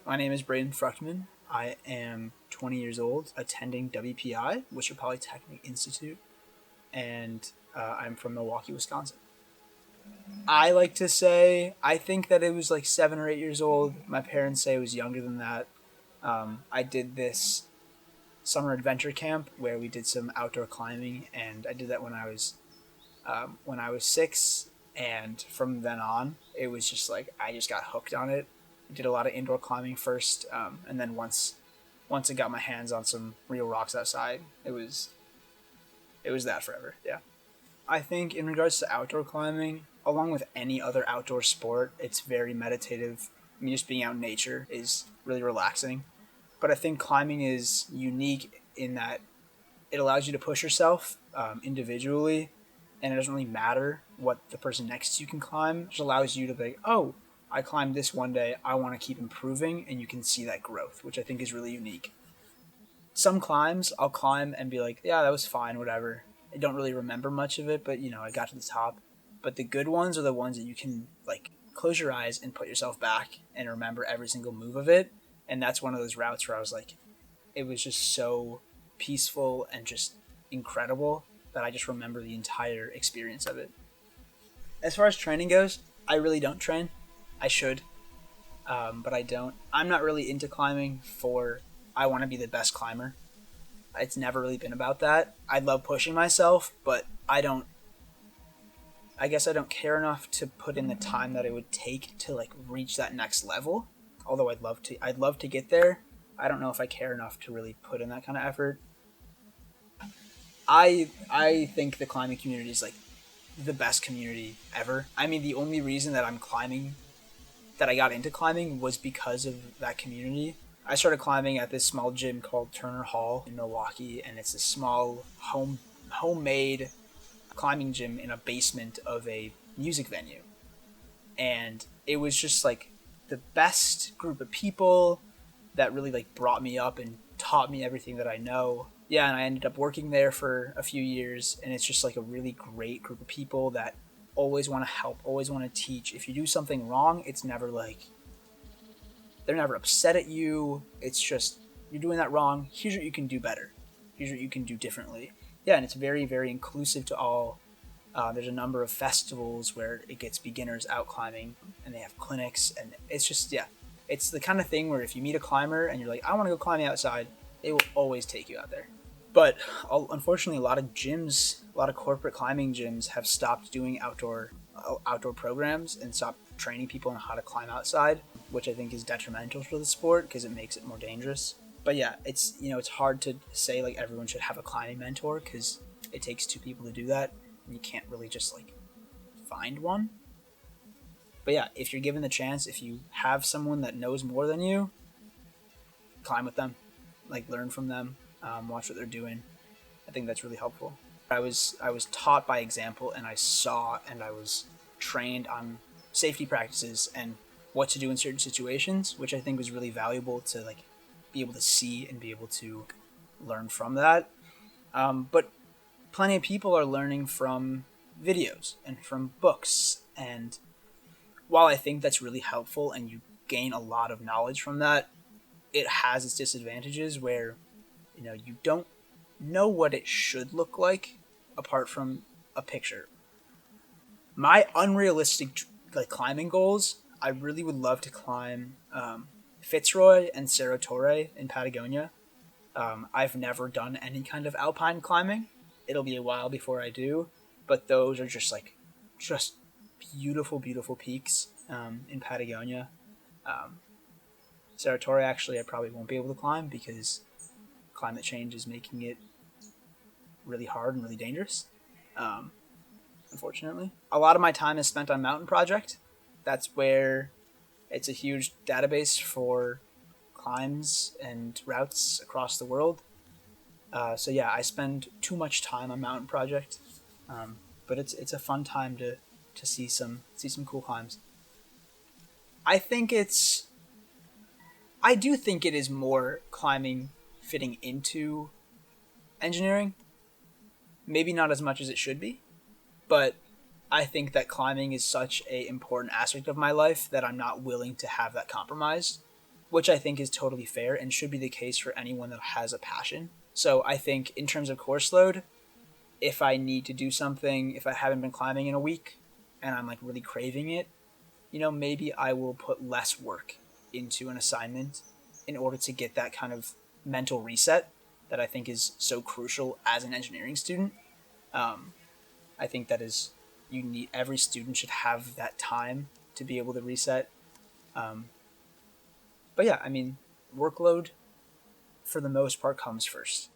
My name is Braeden Fruchtman. I am 20 years old, attending WPI, Worcester Polytechnic Institute, and I'm from Milwaukee, Wisconsin. I like to say, I think that it was like 7 or 8 years old. My parents say it was younger than that. I did this summer adventure camp where we did some outdoor climbing, and I did that when I was 6, and from then on, it was just like I just got hooked on it. I did a lot of indoor climbing first, and then once I got my hands on some real rocks outside, it was that forever. Yeah, I think in regards to outdoor climbing, along with any other outdoor sport, it's very meditative. I mean, just being out in nature is really relaxing. But I think climbing is unique in that it allows you to push yourself individually, and it doesn't really matter what the person next to you can climb. It just allows you to be like, oh, I climbed this one day, I want to keep improving, and you can see that growth, which I think is really unique. Some climbs I'll climb and be like, yeah, that was fine, whatever. I don't really remember much of it, but I got to the top. But the good ones are the ones that you can like close your eyes and put yourself back and remember every single move of it. And that's one of those routes where I was like, it was just so peaceful and just incredible that I just remember the entire experience of it. As far as training goes, I really don't train. I should, but I don't. I'm not really into climbing for I want to be the best climber. It's never really been about that. I love pushing myself, but I guess I don't care enough to put in the time that it would take to like reach that next level. Although I'd love to get there. I don't know if I care enough to really put in that kind of effort. I think the climbing community is like the best community ever. I mean, the only reason that I got into climbing was because of that community. I started climbing at this small gym called Turner Hall in Milwaukee, and it's a small homemade climbing gym in a basement of a music venue. And it was just like the best group of people that really like brought me up and taught me everything that I know. Yeah, and I ended up working there for a few years, and it's just like a really great group of people that always want to help, always want to teach. If you do something wrong, it's never like they're never upset at you. It's just you're doing that wrong. Here's what you can do better. Here's what you can do differently. Yeah, and it's very, very inclusive to all. There's a number of festivals where it gets beginners out climbing, and they have clinics, and it's just it's the kind of thing where if you meet a climber and you're like, I want to go climbing outside, they will always take you out there. But unfortunately, a lot of gyms, a lot of corporate climbing gyms have stopped doing outdoor programs and stopped training people on how to climb outside, which I think is detrimental for the sport because it makes it more dangerous. But yeah, it's hard to say like everyone should have a climbing mentor because it takes two people to do that, and you can't really just like find one. But yeah, if you're given the chance, if you have someone that knows more than you, climb with them, like learn from them, watch what they're doing. I think that's really helpful. I was taught by example, and I saw and I was trained on safety practices and what to do in certain situations, which I think was really valuable to like be able to see and be able to learn from that. But plenty of people are learning from videos and from books, and while I think that's really helpful and you gain a lot of knowledge from that, it has its disadvantages where you don't know what it should look like apart from a picture. My unrealistic like climbing goals, I really would love to climb Fitzroy and Cerro Torre in Patagonia. I've never done any kind of alpine climbing. It'll be a while before I do, but those are just beautiful, beautiful peaks in Patagonia. Cerro Torre, actually, I probably won't be able to climb because climate change is making it really hard and really dangerous, unfortunately. A lot of my time is spent on Mountain Project. That's where it's a huge database for climbs and routes across the world. So yeah, I spend too much time on Mountain Project, but it's a fun time to see some cool climbs. I think I do think it is more climbing fitting into engineering. Maybe not as much as it should be, but I think that climbing is such a important aspect of my life that I'm not willing to have that compromised. which I think is totally fair and should be the case for anyone that has a passion. So I think in terms of course load, if I need to do something, if I haven't been climbing in a week and I'm like really craving it, maybe I will put less work into an assignment in order to get that kind of mental reset that I think is so crucial as an engineering student. I think that is every student should have that time to be able to reset. But yeah, I mean, workload for the most part comes first.